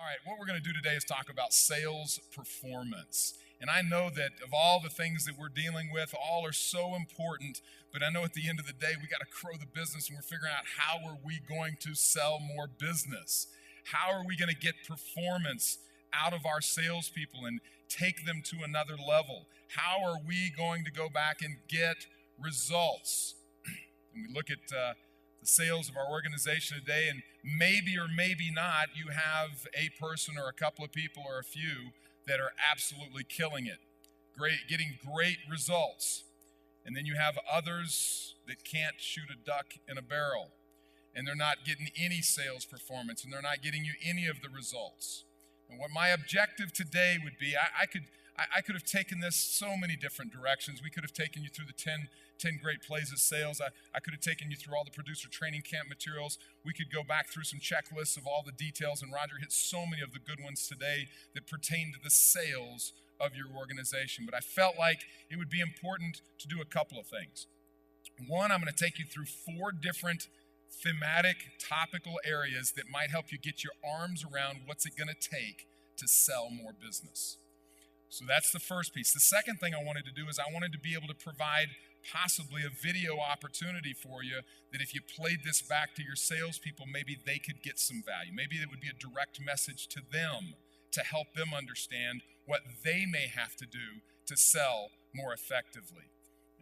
All right, what we're going to do today is talk about sales performance. And I know that of all the things that we're dealing with, all are so important, but I know at the end of the day, we got to grow the business and we're figuring out how are we going to sell more business? How are we going to get performance out of our salespeople and take them to another level? How are we going to go back and get results? And we look at the sales of our organization today, and maybe or maybe not, you have a person or a couple of people or a few that are absolutely killing it, getting great results. And then you have others that can't shoot a duck in a barrel, and they're not getting any sales performance, and they're not getting you any of the results. And what my objective today would be, I could have taken this so many different directions. We could have taken you through the 10 great plays of sales. I could have taken you through all the producer training camp materials. We could go back through some checklists of all the details, and Roger hit so many of the good ones today that pertain to the sales of your organization. But I felt like it would be important to do a couple of things. One, I'm going to take you through 4 different thematic, topical areas that might help you get your arms around what's it going to take to sell more business. So that's the first piece. The second thing I wanted to do is I wanted to be able to provide possibly a video opportunity for you that if you played this back to your salespeople, maybe they could get some value. Maybe it would be a direct message to them to help them understand what they may have to do to sell more effectively.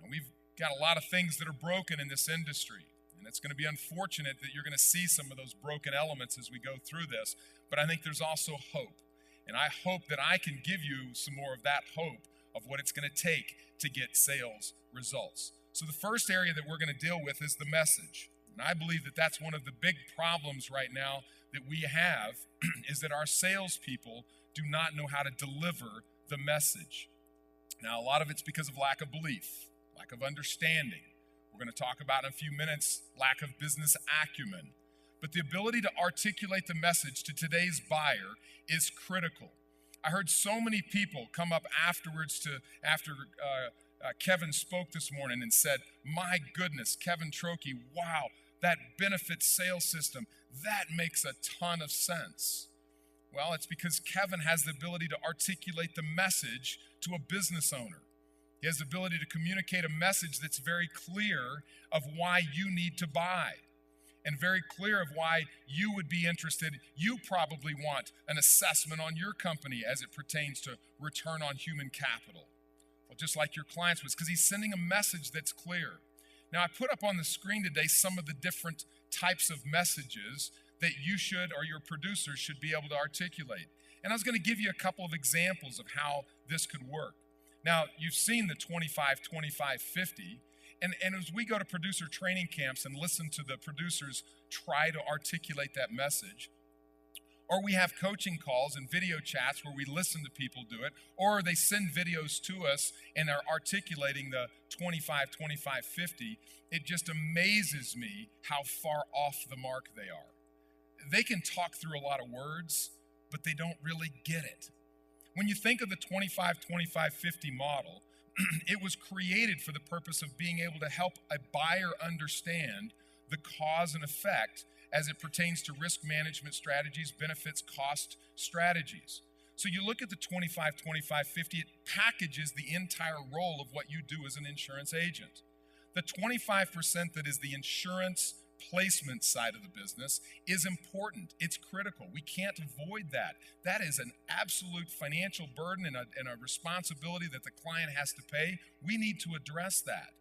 And we've got a lot of things that are broken in this industry, and it's going to be unfortunate that you're going to see some of those broken elements as we go through this, but I think there's also hope. And I hope that I can give you some more of that hope of what it's going to take to get sales results. So the first area that we're going to deal with is the message. And I believe that that's one of the big problems right now that we have is that our salespeople do not know how to deliver the message. Now, a lot of it's because of lack of belief, lack of understanding. We're going to talk about in a few minutes lack of business acumen. But the ability to articulate the message to today's buyer is critical. I heard so many people come up afterwards after Kevin spoke this morning and said, my goodness, Kevin Trokey, wow, that benefits sales system, that makes a ton of sense. Well, it's because Kevin has the ability to articulate the message to a business owner. He has the ability to communicate a message that's very clear of why you need to buy. And very clear of why you would be interested. You probably want an assessment on your company as it pertains to return on human capital. Well, just like your clients was, because he's sending a message that's clear. Now, I put up on the screen today some of the different types of messages that you should or your producers should be able to articulate. And I was going to give you a couple of examples of how this could work. Now, you've seen the 25-25-50. And as we go to producer training camps and listen to the producers try to articulate that message, or we have coaching calls and video chats where we listen to people do it, or they send videos to us and are articulating the 25-25-50, it just amazes me how far off the mark they are. They can talk through a lot of words, but they don't really get it. When you think of the 25-25-50 model, it was created for the purpose of being able to help a buyer understand the cause and effect as it pertains to risk management strategies, benefits, cost strategies. So you look at the 25-25-50, it packages the entire role of what you do as an insurance agent. The 25% that is the insurance placement side of the business is important. It's critical. We can't avoid that. That is an absolute financial burden and a responsibility that the client has to pay. We need to address that.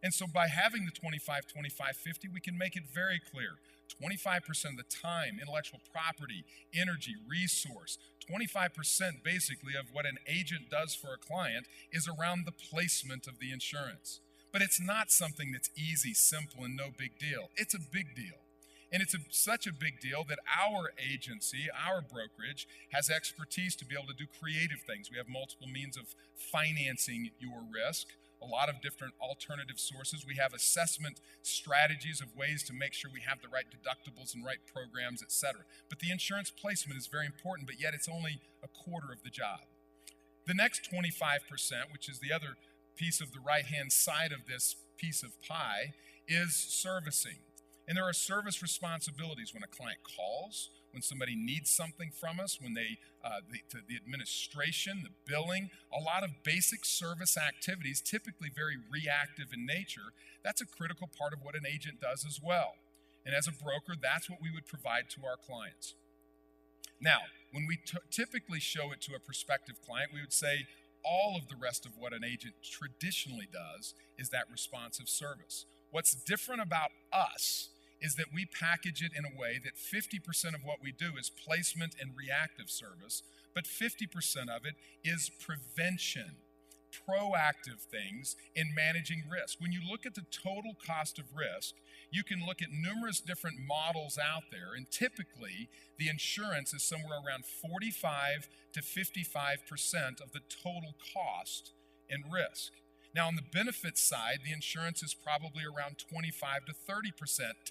And so by having the 25-25-50, we can make it very clear. 25% of the time, intellectual property, energy, resource, 25% basically of what an agent does for a client is around the placement of the insurance. But it's not something that's easy, simple, and no big deal. It's a big deal. And it's such a big deal that our agency, our brokerage, has expertise to be able to do creative things. We have multiple means of financing your risk, a lot of different alternative sources. We have assessment strategies of ways to make sure we have the right deductibles and right programs, et cetera. But the insurance placement is very important, but yet it's only a quarter of the job. The next 25%, which is the other piece of the right-hand side of this piece of pie, is servicing. And there are service responsibilities when a client calls, when somebody needs something from us, when the administration, the billing, a lot of basic service activities, typically very reactive in nature. That's a critical part of what an agent does as well. And as a broker, that's what we would provide to our clients. Now, when we typically show it to a prospective client, we would say all of the rest of what an agent traditionally does is that responsive service. What's different about us is that we package it in a way that 50% of what we do is placement and reactive service, but 50% of it is prevention, proactive things in managing risk. When you look at the total cost of risk, you can look at numerous different models out there, and typically the insurance is somewhere around 45 to 55% of the total cost in risk. Now, on the benefits side, the insurance is probably around 25 to 30%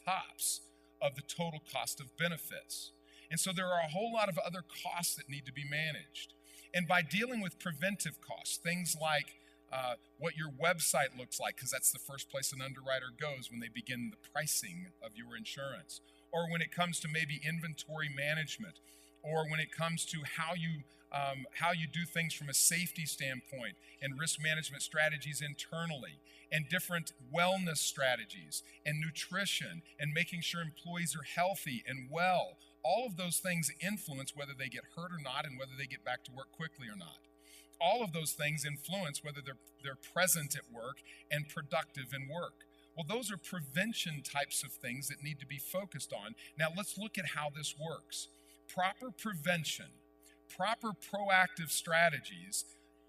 tops of the total cost of benefits. And so there are a whole lot of other costs that need to be managed. And by dealing with preventive costs, things like what your website looks like, because that's the first place an underwriter goes when they begin the pricing of your insurance, or when it comes to maybe inventory management, or when it comes to how you do things from a safety standpoint and risk management strategies internally, and different wellness strategies and nutrition and making sure employees are healthy and well. All of those things influence whether they get hurt or not and whether they get back to work quickly or not. All of those things influence whether they're present at work and productive in work. Well, those are prevention types of things that need to be focused on. Now, let's look at how this works. Proper prevention, proper proactive strategies,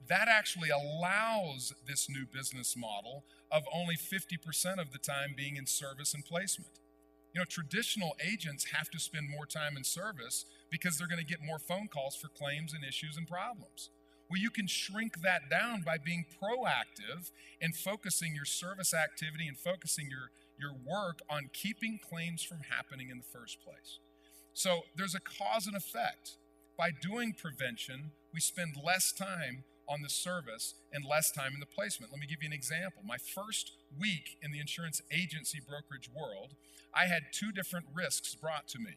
that actually allows this new business model of only 50% of the time being in service and placement. You know, traditional agents have to spend more time in service because they're going to get more phone calls for claims and issues and problems. Well, you can shrink that down by being proactive and focusing your service activity and focusing your work on keeping claims from happening in the first place. So there's a cause and effect. By doing prevention, we spend less time on the service and less time in the placement. Let me give you an example. My first week in the insurance agency brokerage world, I had two different risks brought to me.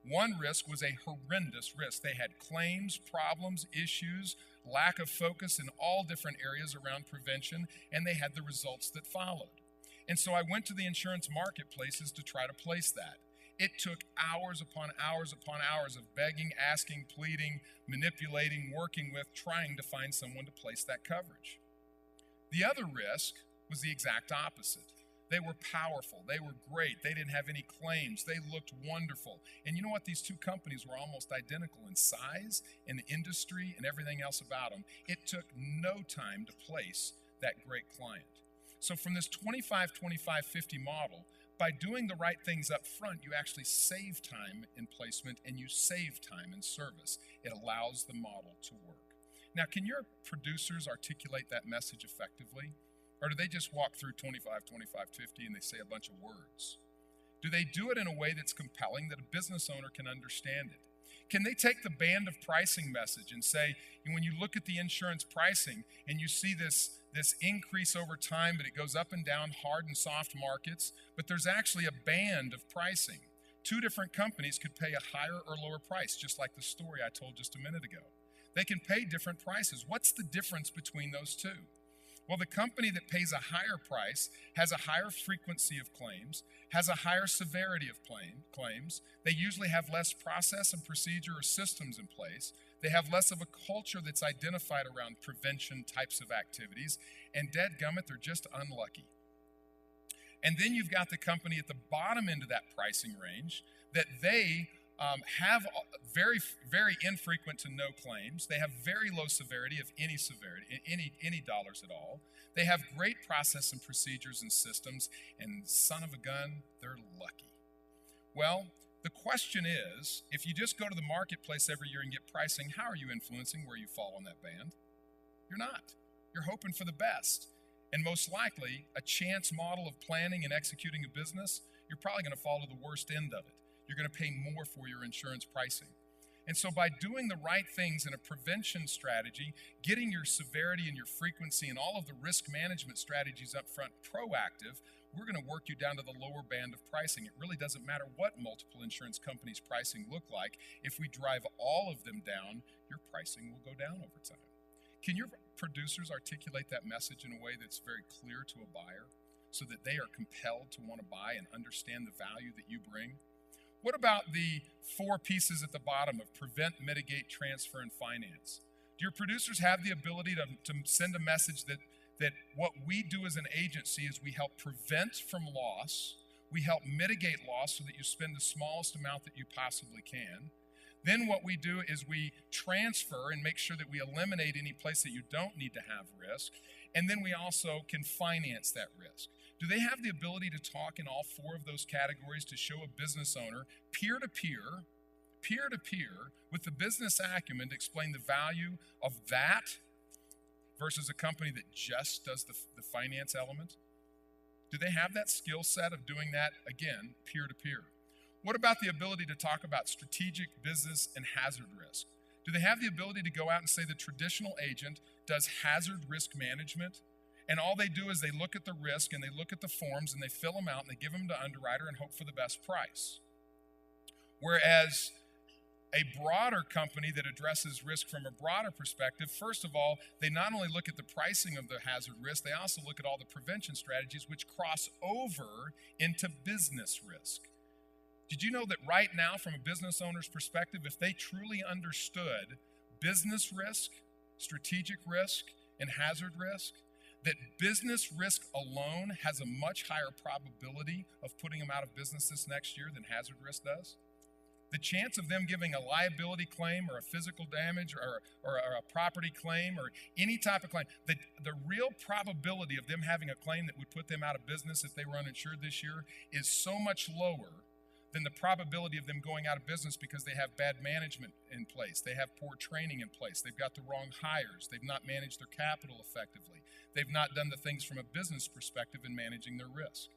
One risk was a horrendous risk. They had claims, problems, issues, lack of focus in all different areas around prevention, and they had the results that followed. And so I went to the insurance marketplaces to try to place that. It took hours upon hours upon hours of begging, asking, pleading, manipulating, working with, trying to find someone to place that coverage. The other risk was the exact opposite. They were powerful. They were great. They didn't have any claims. They looked wonderful. And you know what? These two companies were almost identical in size, in the industry, and everything else about them. It took no time to place that great client. So from this 25-25-50 model, by doing the right things up front, you actually save time in placement and you save time in service. It allows the model to work. Now, can your producers articulate that message effectively? Or do they just walk through 25-25-50 and they say a bunch of words? Do they do it in a way that's compelling that a business owner can understand it? Can they take the band of pricing message and say, when you look at the insurance pricing and you see this increase over time, but it goes up and down, hard and soft markets, but there's actually a band of pricing. Two different companies could pay a higher or lower price, just like the story I told just a minute ago. They can pay different prices. What's the difference between those two? Well, the company that pays a higher price has a higher frequency of claims, has a higher severity of claims. They usually have less process and procedure or systems in place. They have less of a culture that's identified around prevention types of activities. And dadgummit, they're just unlucky. And then you've got the company at the bottom end of that pricing range that they have very, very infrequent to no claims. They have very low severity, of any severity, any dollars at all. They have great process and procedures and systems, and son of a gun, they're lucky. Well, the question is, if you just go to the marketplace every year and get pricing, how are you influencing where you fall on that band? You're not. You're hoping for the best. And most likely, a chance model of planning and executing a business, you're probably going to fall to the worst end of it. You're going to pay more for your insurance pricing. And so by doing the right things in a prevention strategy, getting your severity and your frequency and all of the risk management strategies up front proactive, we're going to work you down to the lower band of pricing. It really doesn't matter what multiple insurance companies' pricing look like. If we drive all of them down, your pricing will go down over time. Can your producers articulate that message in a way that's very clear to a buyer so that they are compelled to want to buy and understand the value that you bring? What about the 4 pieces at the bottom of prevent, mitigate, transfer, and finance? Do your producers have the ability to send a message that what we do as an agency is we help prevent from loss, we help mitigate loss so that you spend the smallest amount that you possibly can. Then what we do is we transfer and make sure that we eliminate any place that you don't need to have risk. And then we also can finance that risk. Do they have the ability to talk in all 4 of those categories to show a business owner peer-to-peer, with the business acumen to explain the value of that versus a company that just does the finance element? Do they have that skill set of doing that, again, peer-to-peer? What about the ability to talk about strategic business and hazard risk? Do they have the ability to go out and say the traditional agent does hazard risk management, and all they do is they look at the risk and they look at the forms and they fill them out and they give them to underwriter and hope for the best price? Whereas a broader company that addresses risk from a broader perspective, first of all, they not only look at the pricing of the hazard risk, they also look at all the prevention strategies which cross over into business risk. Did you know that right now, from a business owner's perspective, if they truly understood business risk, strategic risk, and hazard risk, that business risk alone has a much higher probability of putting them out of business this next year than hazard risk does? The chance of them giving a liability claim or a physical damage or a property claim or any type of claim, the real probability of them having a claim that would put them out of business if they were uninsured this year is so much lower than the probability of them going out of business because they have bad management in place, they have poor training in place, they've got the wrong hires, they've not managed their capital effectively, they've not done the things from a business perspective in managing their risk.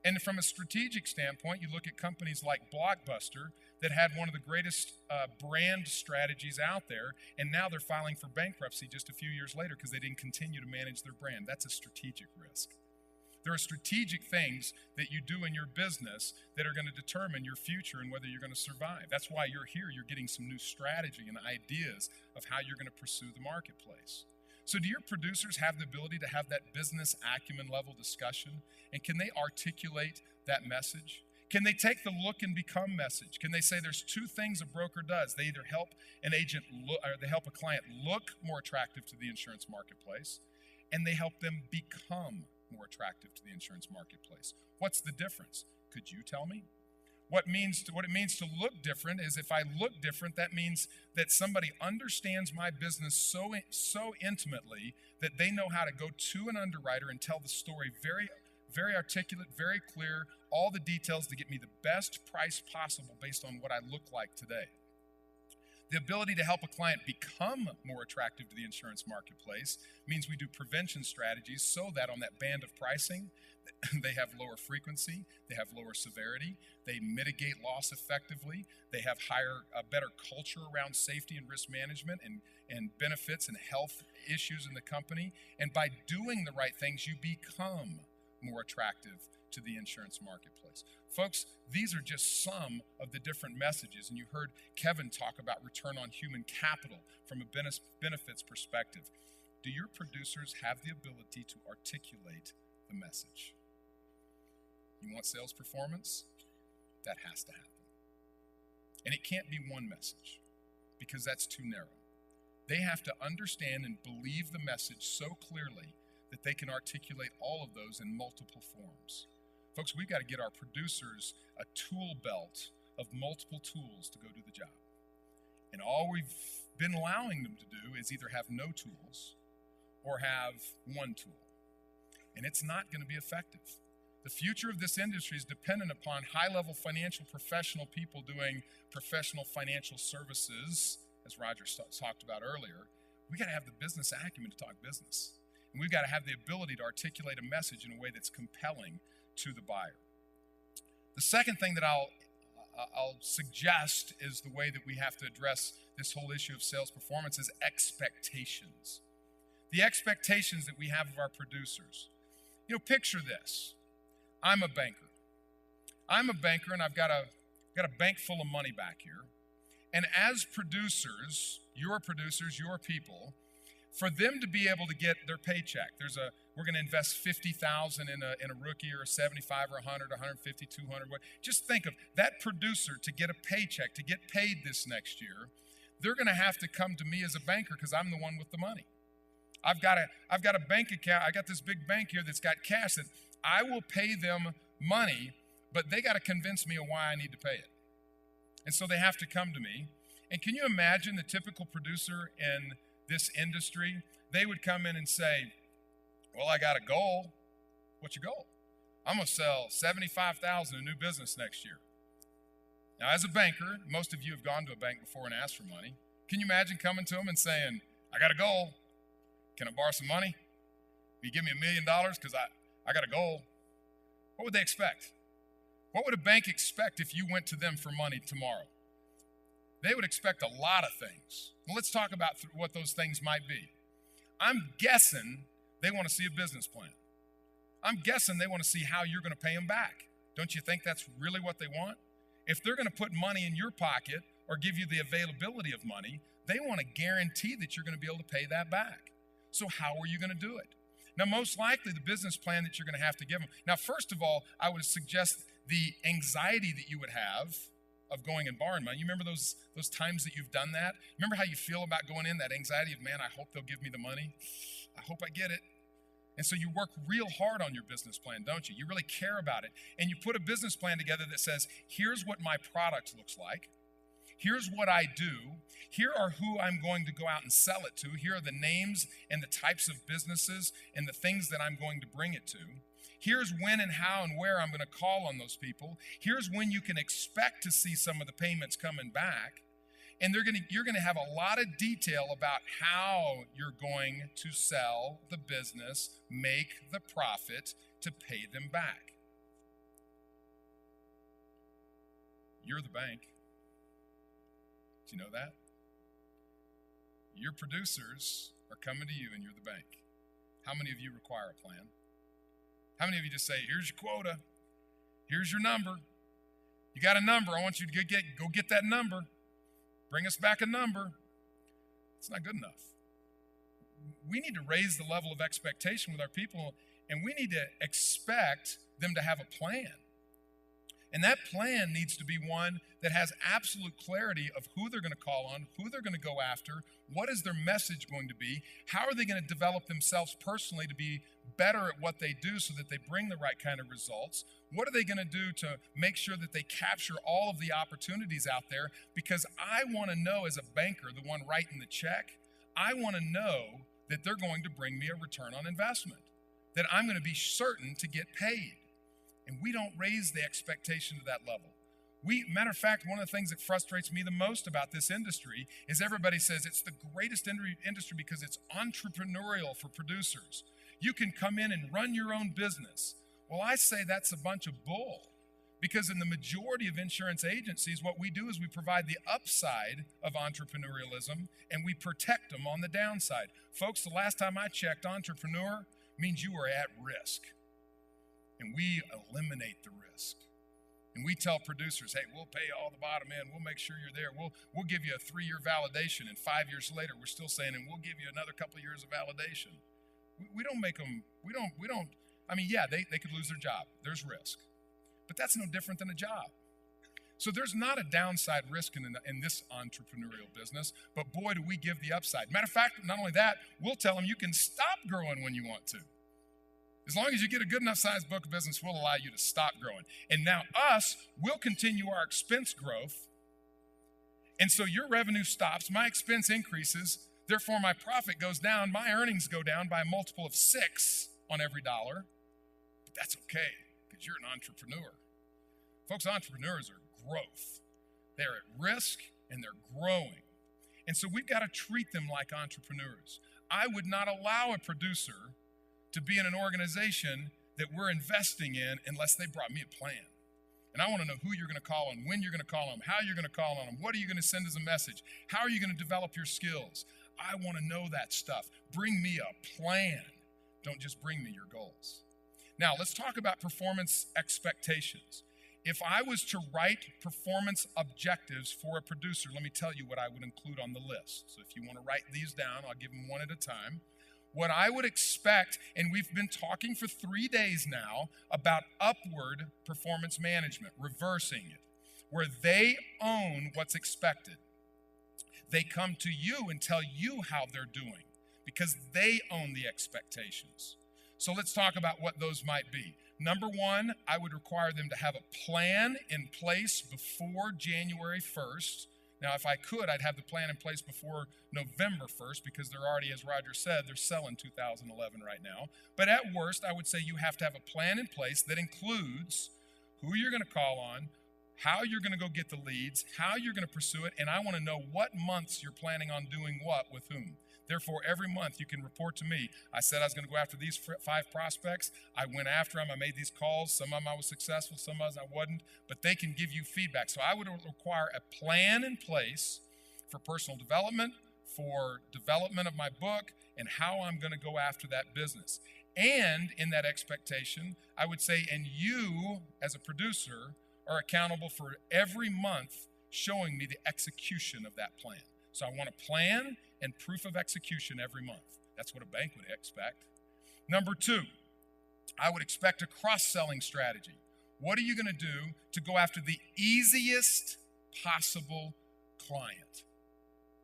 And from a strategic standpoint, you look at companies like Blockbuster that had one of the greatest brand strategies out there, and now they're filing for bankruptcy just a few years later because they didn't continue to manage their brand. That's a strategic risk. There are strategic things that you do in your business that are going to determine your future and whether you're going to survive. That's why you're here. You're getting some new strategy and ideas of how you're going to pursue the marketplace. So do your producers have the ability to have that business acumen level discussion? And can they articulate that message? Can they take the look and become message? Can they say there's 2 things a broker does? They either help an agent look, or they help a client look more attractive to the insurance marketplace, and they help them become more attractive to the insurance marketplace. What's the difference? Could you tell me? What it means to look different is if I look different, that means that somebody understands my business so intimately that they know how to go to an underwriter and tell the story very, very articulate, very clear, all the details to get me the best price possible based on what I look like today. The ability to help a client become more attractive to the insurance marketplace means we do prevention strategies so that on that band of pricing, they have lower frequency, they have lower severity, they mitigate loss effectively, they have better culture around safety and risk management and benefits and health issues in the company. And by doing the right things, you become more attractive to the insurance marketplace. Folks, these are just some of the different messages, and you heard Kevin talk about return on human capital from a benefits perspective. Do your producers have the ability to articulate the message? You want sales performance? That has to happen. And it can't be one message because that's too narrow. They have to understand and believe the message so clearly that they can articulate all of those in multiple forms. Folks, we've got to get our producers a tool belt of multiple tools to go do the job. And all we've been allowing them to do is either have no tools or have one tool. And it's not going to be effective. The future of this industry is dependent upon high-level financial professional people doing professional financial services, as Roger talked about earlier. We've got to have the business acumen to talk business. And we've got to have the ability to articulate a message in a way that's compelling to the buyer. The second thing that I'll I'll suggest is the way that we have to address this whole issue of sales performance is expectations. The expectations that we have of our producers. Picture this. I'm a banker. And I've got a bank full of money back here. And as producers, your people, for them to be able to get their paycheck, we're going to invest $50,000 in a rookie, or 75 or 100, 150, 200. Just think of that producer to get a paycheck, to get paid this next year. They're going to have to come to me as a banker because I'm the one with the money. I've got a bank account. I got this big bank here that's got cash that I will pay them money, but they got to convince me of why I need to pay it. And so they have to come to me. And can you imagine the typical producer in this industry? They would come in and say, well, I got a goal. What's your goal? I'm going to sell $75,000 in new business next year. Now, as a banker, most of you have gone to a bank before and asked for money. Can you imagine coming to them and saying, I got a goal. Can I borrow some money? Will you give me $1 million because I got a goal? What would they expect? What would a bank expect if you went to them for money tomorrow? They would expect a lot of things. Well, let's talk about what those things might be. I'm guessing they want to see a business plan. I'm guessing they want to see how you're going to pay them back. Don't you think that's really what they want? If they're going to put money in your pocket or give you the availability of money, they want to guarantee that you're going to be able to pay that back. So how are you going to do it? Now, most likely the business plan that you're going to have to give them. Now, first of all, I would suggest the anxiety that you would have of going and borrowing money. You remember those times that you've done that? Remember how you feel about going in, that anxiety of, man, I hope they'll give me the money. I hope I get it. And so you work real hard on your business plan, don't you? You really care about it. And you put a business plan together that says, here's what my product looks like. Here's what I do. Here are who I'm going to go out and sell it to. Here are the names and the types of businesses and the things that I'm going to bring it to. Here's when and how and where I'm going to call on those people. Here's when you can expect to see some of the payments coming back. And you're going to have a lot of detail about how you're going to sell the business, make the profit to pay them back. You're the bank. Do you know that? Your producers are coming to you and you're the bank. How many of you require a plan? How many of you just say, here's your quota, here's your number. You got a number, I want you to go get that number. Bring us back a number. It's not good enough. We need to raise the level of expectation with our people, and we need to expect them to have a plan. And that plan needs to be one that has absolute clarity of who they're going to call on, who they're going to go after, what is their message going to be, how are they going to develop themselves personally to be better at what they do so that they bring the right kind of results. What are they going to do to make sure that they capture all of the opportunities out there? Because I want to know, as a banker, the one writing the check, I want to know that they're going to bring me a return on investment, that I'm going to be certain to get paid. And we don't raise the expectation to that level. Matter of fact, one of the things that frustrates me the most about this industry is everybody says it's the greatest industry because it's entrepreneurial for producers. You can come in and run your own business. Well, I say that's a bunch of bull, because in the majority of insurance agencies, what we do is we provide the upside of entrepreneurialism and we protect them on the downside. Folks, the last time I checked, entrepreneur means you are at risk. And we eliminate the risk. And we tell producers, hey, we'll pay all the bottom end. We'll make sure you're there. We'll give you a 3-year validation. And 5 years later, we're still saying, and we'll give you another couple of years of validation. We don't make them, they could lose their job. There's risk. But that's no different than a job. So there's not a downside risk in this entrepreneurial business, but boy, do we give the upside. Matter of fact, not only that, we'll tell them you can stop growing when you want to. As long as you get a good enough sized book of business, we'll allow you to stop growing. And now we'll continue our expense growth. And so your revenue stops, my expense increases, therefore my profit goes down, my earnings go down by a multiple of 6 on every dollar. But that's okay, because you're an entrepreneur. Folks, entrepreneurs are growth. They're at risk and they're growing. And so we've got to treat them like entrepreneurs. I would not allow a producer to be in an organization that we're investing in unless they brought me a plan. And I want to know who you're going to call on, when you're going to call on them, how you're going to call on them, what are you going to send as a message, how are you going to develop your skills. I want to know that stuff. Bring me a plan. Don't just bring me your goals. Now, let's talk about performance expectations. If I was to write performance objectives for a producer, let me tell you what I would include on the list. So if you want to write these down, I'll give them one at a time. What I would expect, and we've been talking for 3 days now about upward performance management, reversing it, where they own what's expected. They come to you and tell you how they're doing because they own the expectations. So let's talk about what those might be. Number one, I would require them to have a plan in place before January 1st. Now, if I could, I'd have the plan in place before November 1st because they're already, as Roger said, they're selling 2011 right now. But at worst, I would say you have to have a plan in place that includes who you're going to call on, how you're going to go get the leads, how you're going to pursue it, and I want to know what months you're planning on doing what with whom. Therefore, every month you can report to me. I said I was going to go after these 5 prospects. I went after them. I made these calls. Some of them I was successful, some of them I wasn't, but they can give you feedback. So I would require a plan in place for personal development, for development of my book, and how I'm going to go after that business. And in that expectation, I would say, and you as a producer are accountable for every month showing me the execution of that plan. So I want a plan and proof of execution every month. That's what a bank would expect. Number 2, I would expect a cross-selling strategy. What are you going to do to go after the easiest possible client?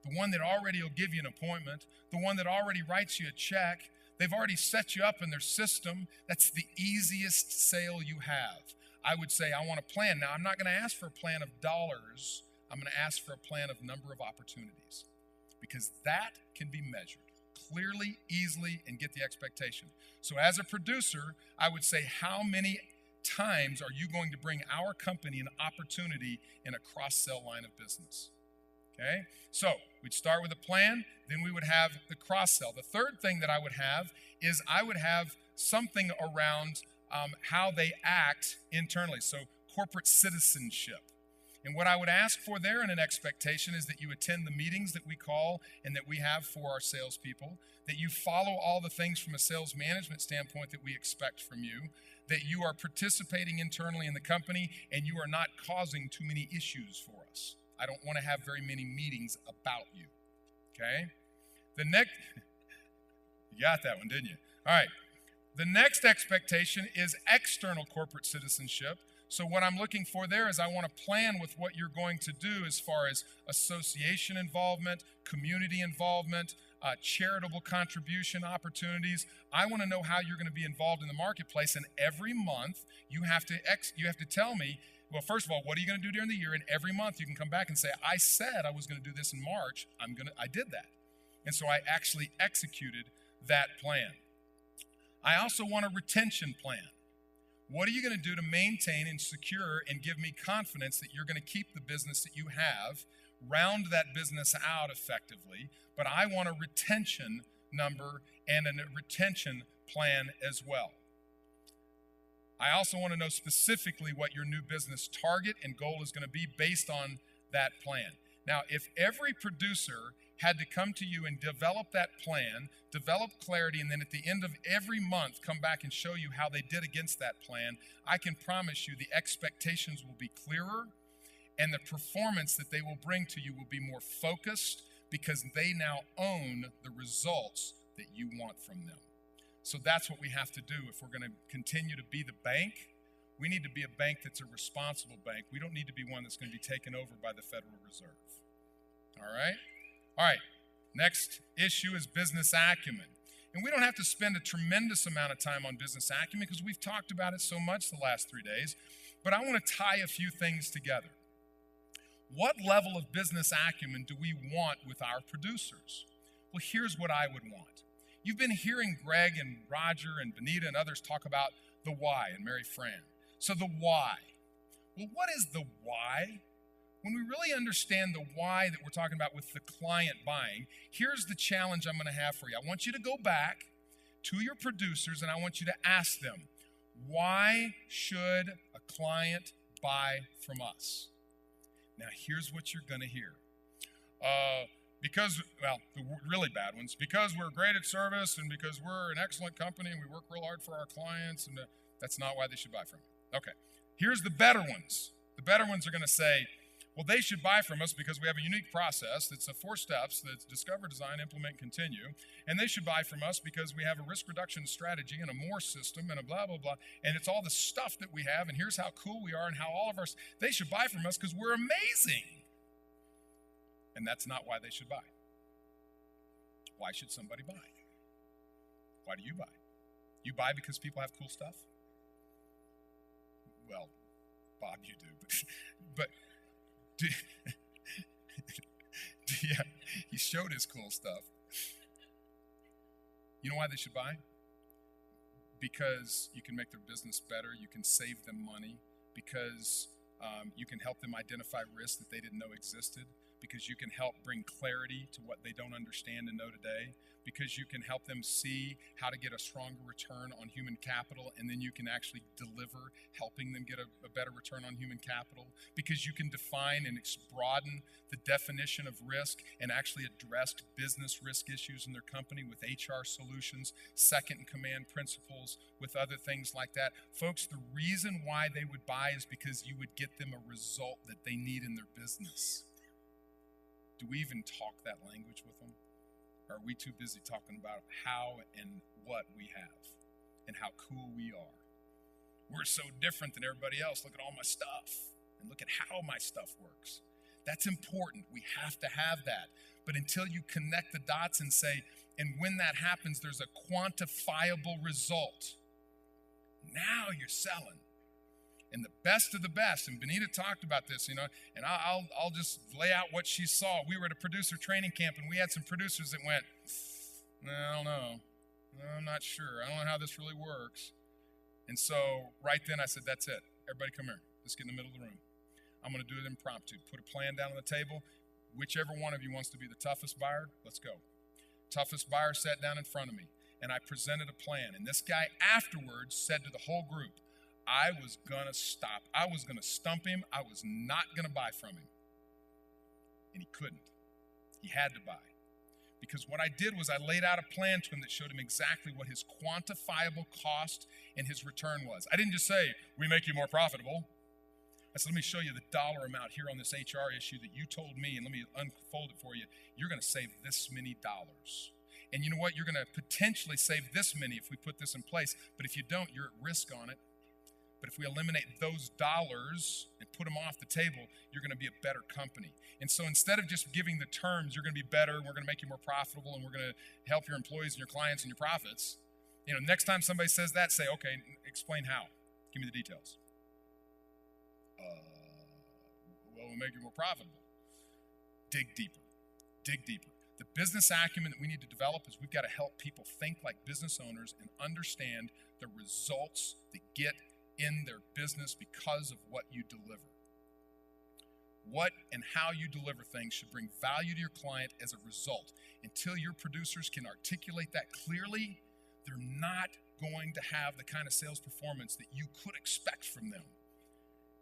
The one that already will give you an appointment, the one that already writes you a check, they've already set you up in their system. That's the easiest sale you have. I would say I want a plan. Now, I'm not going to ask for a plan of dollars. I'm going to ask for a plan of number of opportunities because that can be measured clearly, easily, and get the expectation. So as a producer, I would say how many times are you going to bring our company an opportunity in a cross-sell line of business? Okay, so we'd start with a plan, then we would have the cross-sell. The third thing that I would have is I would have something around how they act internally, so corporate citizenship. And what I would ask for there in an expectation is that you attend the meetings that we call and that we have for our salespeople, that you follow all the things from a sales management standpoint that we expect from you, that you are participating internally in the company, and you are not causing too many issues for us. I don't want to have very many meetings about you, okay? The next, you got that one, didn't you? All right. The next expectation is external corporate citizenship. So what I'm looking for there is I want to plan with what you're going to do as far as association involvement, community involvement, charitable contribution opportunities. I want to know how you're going to be involved in the marketplace, and every month you have to tell me, well, first of all, what are you going to do during the year? And every month you can come back and say, I said I was going to do this in March. I did that. And so I actually executed that plan. I also want a retention plan. What are you going to do to maintain and secure and give me confidence that you're going to keep the business that you have, round that business out effectively, but I want a retention number and a retention plan as well. I also want to know specifically what your new business target and goal is going to be based on that plan. Now, if every producer had to come to you and develop that plan, develop clarity, and then at the end of every month come back and show you how they did against that plan, I can promise you the expectations will be clearer and the performance that they will bring to you will be more focused because they now own the results that you want from them. So that's what we have to do if we're going to continue to be the bank. We need to be a bank that's a responsible bank. We don't need to be one that's going to be taken over by the Federal Reserve. All right? All right, next issue is business acumen. And we don't have to spend a tremendous amount of time on business acumen because we've talked about it so much the last 3 days, but I want to tie a few things together. What level of business acumen do we want with our producers? Well, here's what I would want. You've been hearing Greg and Roger and Benita and others talk about the why, and Mary Fran. So the why. Well, what is the why? When we really understand the why that we're talking about with the client buying, here's the challenge I'm going to have for you. I want you to go back to your producers and I want you to ask them, why should a client buy from us. Now, here's what you're going to hear. The really bad ones, because we're great at service and because we're an excellent company and we work real hard for our clients, and that's not why they should buy from you. Okay, here's the better ones. The better ones are going to say, well, they should buy from us because we have a unique process that's 4 steps, that's discover, design, implement, continue. And they should buy from us because we have a risk reduction strategy and a MORE system and a blah, blah, blah. And it's all the stuff that we have, and here's how cool we are and how all of our, they should buy from us because we're amazing. And that's not why they should buy. Why should somebody buy? Why do you buy? You buy because people have cool stuff? Well, Bob, you do. But yeah, he showed his cool stuff. You know why they should buy? Because you can make their business better. You can save them money. Because you can help them identify risks that they didn't know existed. Because you can help bring clarity to what they don't understand and know today. Because you can help them see how to get a stronger return on human capital, and then you can actually deliver, helping them get a better return on human capital. Because you can define and broaden the definition of risk and actually address business risk issues in their company with HR solutions, second in command principles, with other things like that. Folks, the reason why they would buy is because you would get them a result that they need in their business. Do we even talk that language with them? Or are we too busy talking about how and what we have and how cool we are? We're so different than everybody else. Look at all my stuff and look at how my stuff works. That's important. We have to have that. But until you connect the dots and say, and when that happens, there's a quantifiable result. Now you're selling. And the best of the best, and Benita talked about this, and I'll just lay out what she saw. We were at a producer training camp, and we had some producers that went, I don't know. I'm not sure. I don't know how this really works. And so right then I said, that's it. Everybody come here. Let's get in the middle of the room. I'm going to do it impromptu. Put a plan down on the table. Whichever one of you wants to be the toughest buyer, let's go. Toughest buyer sat down in front of me, and I presented a plan. And this guy afterwards said to the whole group, I was going to stop. I was going to stump him. I was not going to buy from him. And he couldn't. He had to buy. Because what I did was I laid out a plan to him that showed him exactly what his quantifiable cost and his return was. I didn't just say, we make you more profitable. I said, let me show you the dollar amount here on this HR issue that you told me, and let me unfold it for you. You're going to save this many dollars. And you know what? You're going to potentially save this many if we put this in place. But if you don't, you're at risk on it. But if we eliminate those dollars and put them off the table, you're going to be a better company. And so instead of just giving the terms, you're going to be better, and we're going to make you more profitable, and we're going to help your employees and your clients and your profits. Next time somebody says that, say, okay, explain how. Give me the details. Well, we'll make you more profitable. Dig deeper. Dig deeper. The business acumen that we need to develop is we've got to help people think like business owners and understand the results they get in their business because of what you deliver. What and how you deliver things should bring value to your client as a result. Until your producers can articulate that clearly, they're not going to have the kind of sales performance that you could expect from them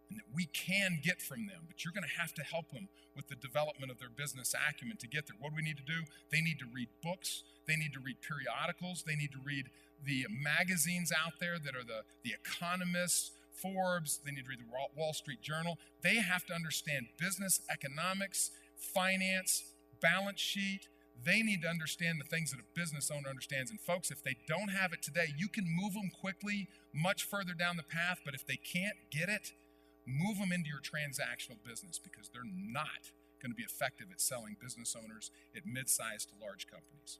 and that we can get from them. But you're going to have to help them with the development of their business acumen to get there. What do we need to do? They need to read books. They need to read periodicals. They need to read the magazines out there that are the Economist, Forbes. They need to read the Wall Street Journal. They have to understand business, economics, finance, balance sheet. They need to understand the things that a business owner understands. And folks, if they don't have it today, you can move them quickly, much further down the path. But if they can't get it, move them into your transactional business, because they're not going to be effective at selling business owners at mid-sized to large companies.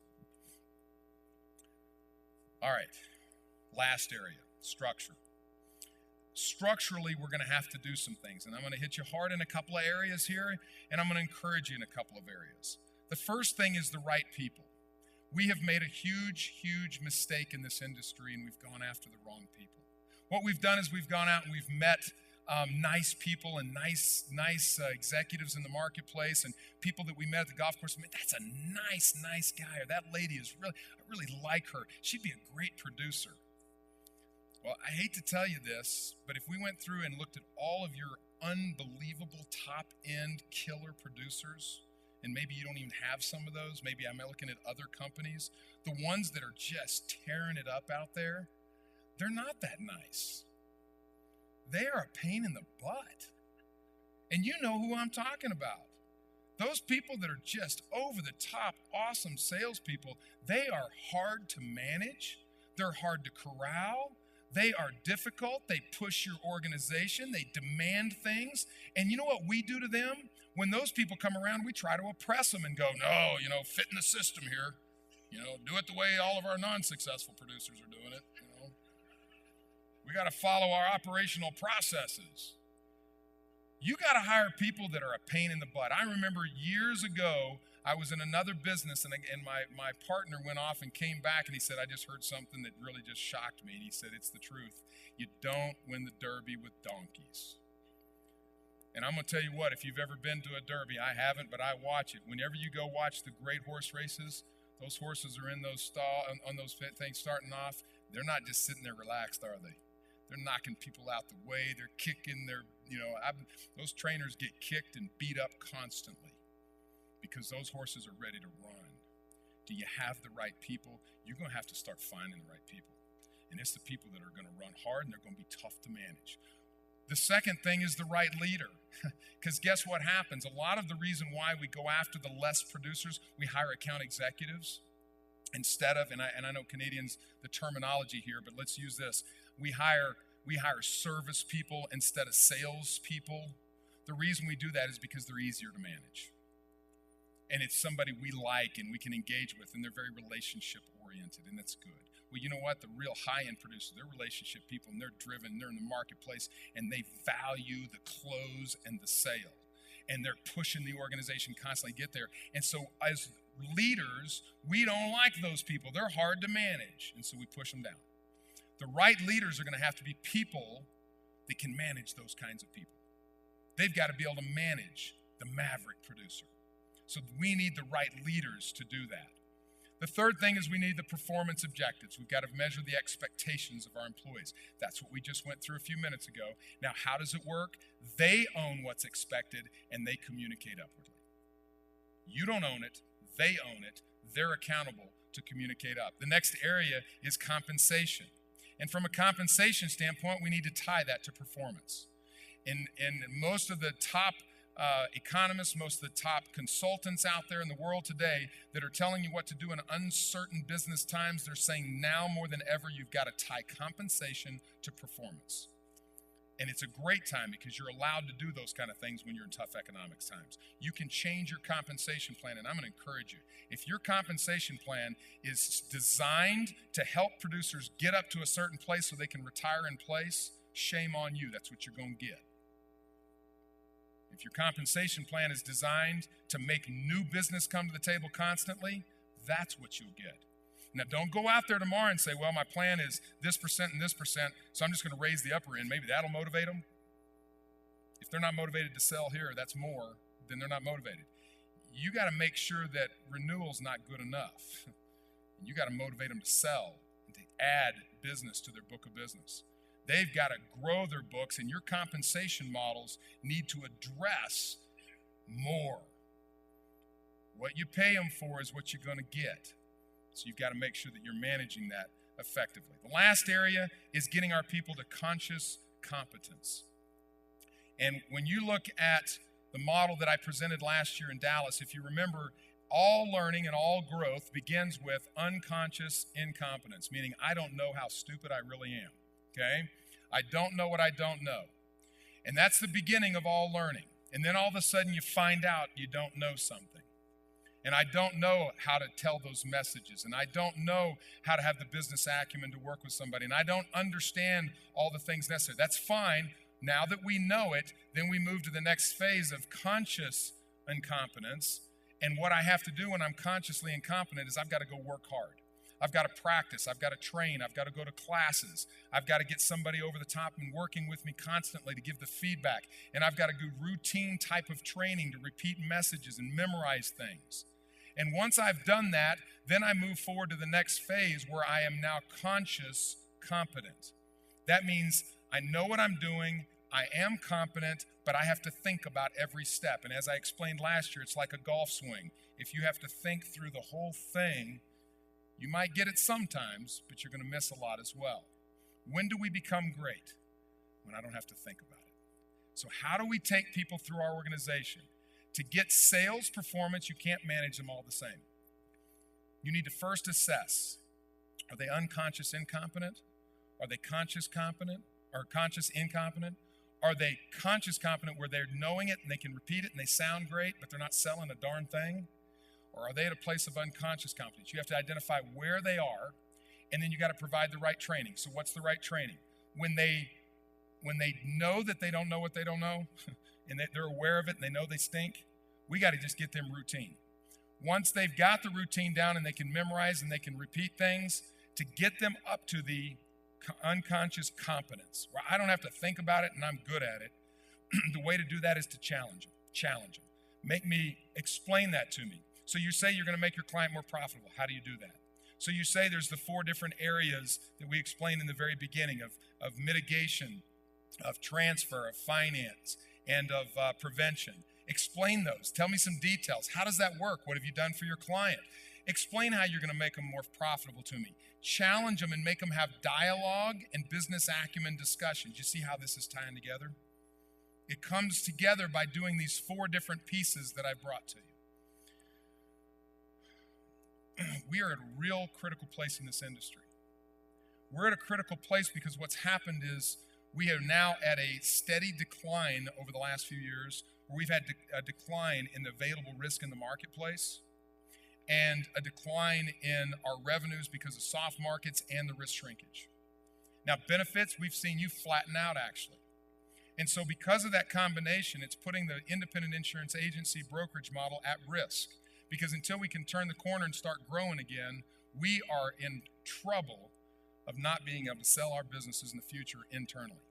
All right, last area, structure. Structurally, we're going to have to do some things, and I'm going to hit you hard in a couple of areas here, and I'm going to encourage you in a couple of areas. The first thing is the right people. We have made a huge, huge mistake in this industry, and we've gone after the wrong people. What we've done is we've gone out and we've met nice people and nice executives in the marketplace, and people that we met at the golf course. I mean, that's a nice guy, or that lady is really, I really like her. She'd be a great producer. Well, I hate to tell you this, but if we went through and looked at all of your unbelievable top-end killer producers, and maybe you don't even have some of those, maybe I'm looking at other companies, the ones that are just tearing it up out there, they're not that nice. They are a pain in the butt. And you know who I'm talking about. Those people that are just over the top, awesome salespeople, they are hard to manage. They're hard to corral. They are difficult. They push your organization. They demand things. And you know what we do to them? When those people come around, we try to oppress them and go, no, fit in the system here. Do it the way all of our non-successful producers are doing it. We got to follow our operational processes. You got to hire people that are a pain in the butt. I remember years ago, I was in another business, and my partner went off and came back, and he said, I just heard something that really just shocked me. And he said, it's the truth. You don't win the Derby with donkeys. And I'm going to tell you what, if you've ever been to a Derby, I haven't, but I watch it. Whenever you go watch the great horse races, those horses are in those on those things starting off. They're not just sitting there relaxed, are they? They're knocking people out the way. They're kicking. Those trainers get kicked and beat up constantly because those horses are ready to run. Do you have the right people? You're going to have to start finding the right people. And it's the people that are going to run hard, and they're going to be tough to manage. The second thing is the right leader. Because guess what happens? A lot of the reason why we go after the less producers, we hire account executives instead of, and I know Canadians, the terminology here, but let's use this. We hire service people instead of sales people. The reason we do that is because they're easier to manage. And it's somebody we like and we can engage with, and they're very relationship oriented, and that's good. Well, you know what? The real high-end producers, they're relationship people, and they're driven, they're in the marketplace, and they value the close and the sale. And they're pushing the organization constantly to get there. And so as leaders, we don't like those people. They're hard to manage, and so we push them down. The right leaders are going to have to be people that can manage those kinds of people. They've got to be able to manage the maverick producer. So we need the right leaders to do that. The third thing is we need the performance objectives. We've got to measure the expectations of our employees. That's what we just went through a few minutes ago. Now, how does it work? They own what's expected, and they communicate upwardly. You don't own it. They own it. They're accountable to communicate up. The next area is compensation. And from a compensation standpoint, we need to tie that to performance. And most of the top economists, most of the top consultants out there in the world today that are telling you what to do in uncertain business times, they're saying now more than ever, you've got to tie compensation to performance. And it's a great time because you're allowed to do those kind of things when you're in tough economics times. You can change your compensation plan, and I'm going to encourage you. If your compensation plan is designed to help producers get up to a certain place so they can retire in place, shame on you. That's what you're going to get. If your compensation plan is designed to make new business come to the table constantly, that's what you'll get. Now, don't go out there tomorrow and say, well, my plan is this percent and this percent, so I'm just going to raise the upper end. Maybe that'll motivate them. If they're not motivated to sell here, that's more, then they're not motivated. You got to make sure that renewal's not good enough. You got to motivate them to sell and to add business to their book of business. They've got to grow their books, and your compensation models need to address more. What you pay them for is what you're going to get. So you've got to make sure that you're managing that effectively. The last area is getting our people to conscious competence. And when you look at the model that I presented last year in Dallas, if you remember, all learning and all growth begins with unconscious incompetence, meaning I don't know how stupid I really am. Okay? I don't know what I don't know. And that's the beginning of all learning. And then all of a sudden you find out you don't know something. And I don't know how to tell those messages. And I don't know how to have the business acumen to work with somebody. And I don't understand all the things necessary. That's fine. Now that we know it, then we move to the next phase of conscious incompetence. And what I have to do when I'm consciously incompetent is I've got to go work hard. I've got to practice. I've got to train. I've got to go to classes. I've got to get somebody over the top and working with me constantly to give the feedback. And I've got to do routine type of training to repeat messages and memorize things. And once I've done that, then I move forward to the next phase where I am now conscious competent. That means I know what I'm doing, I am competent, but I have to think about every step. And as I explained last year, it's like a golf swing. If you have to think through the whole thing, you might get it sometimes, but you're going to miss a lot as well. When do we become great? When I don't have to think about it. So how do we take people through our organization? To get sales performance, you can't manage them all the same. You need to first assess, are they unconscious incompetent? Are they conscious competent or conscious incompetent? Are they conscious competent where they're knowing it and they can repeat it and they sound great, but they're not selling a darn thing? Or are they at a place of unconscious competence? You have to identify where they are, and then you got to provide the right training. So what's the right training? When they know that they don't know what they don't know, and that they're aware of it and they know they stink, we got to just get them routine. Once they've got the routine down and they can memorize and they can repeat things, to get them up to the unconscious competence, where I don't have to think about it and I'm good at it, the way to do that is to challenge them. Make me explain that to me. So you say you're going to make your client more profitable. How do you do that? So you say there's the 4 different areas that we explained in the very beginning of mitigation, of transfer, of finance, and of prevention. Explain those. Tell me some details. How does that work? What have you done for your client? Explain how you're going to make them more profitable to me. Challenge them and make them have dialogue and business acumen discussions. You see how this is tying together? It comes together by doing these 4 different pieces that I brought to you. We are at a real critical place in this industry. We're at a critical place because what's happened is we are now at a steady decline over the last few years, where we've had a decline in the available risk in the marketplace and a decline in our revenues because of soft markets and the risk shrinkage. Now, benefits, we've seen you flatten out actually. And so because of that combination, it's putting the independent insurance agency brokerage model at risk. Because until we can turn the corner and start growing again, we are in trouble of not being able to sell our businesses in the future internally.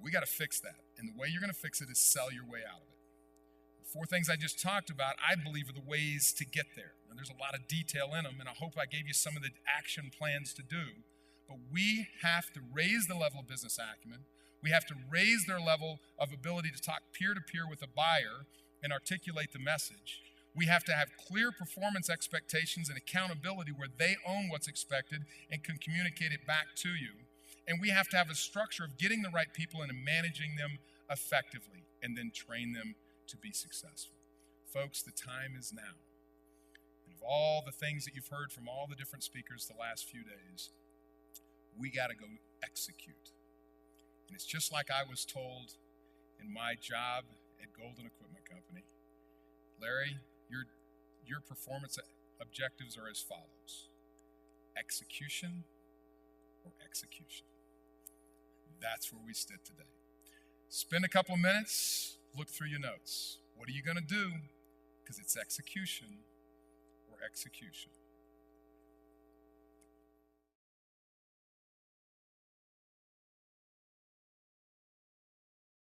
We got to fix that. And the way you're going to fix it is sell your way out of it. The 4 things I just talked about, I believe, are the ways to get there. Now, there's a lot of detail in them, and I hope I gave you some of the action plans to do. But we have to raise the level of business acumen. We have to raise their level of ability to talk peer-to-peer with a buyer and articulate the message. We have to have clear performance expectations and accountability where they own what's expected and can communicate it back to you. And we have to have a structure of getting the right people in and managing them effectively and then train them to be successful. Folks, the time is now. And of all the things that you've heard from all the different speakers the last few days, we got to go execute. And it's just like I was told in my job at Golden Equipment Company. Larry, your performance objectives are as follows: execution or execution. That's where we sit today. Spend a couple of minutes, look through your notes. What are you going to do? Because it's execution or execution.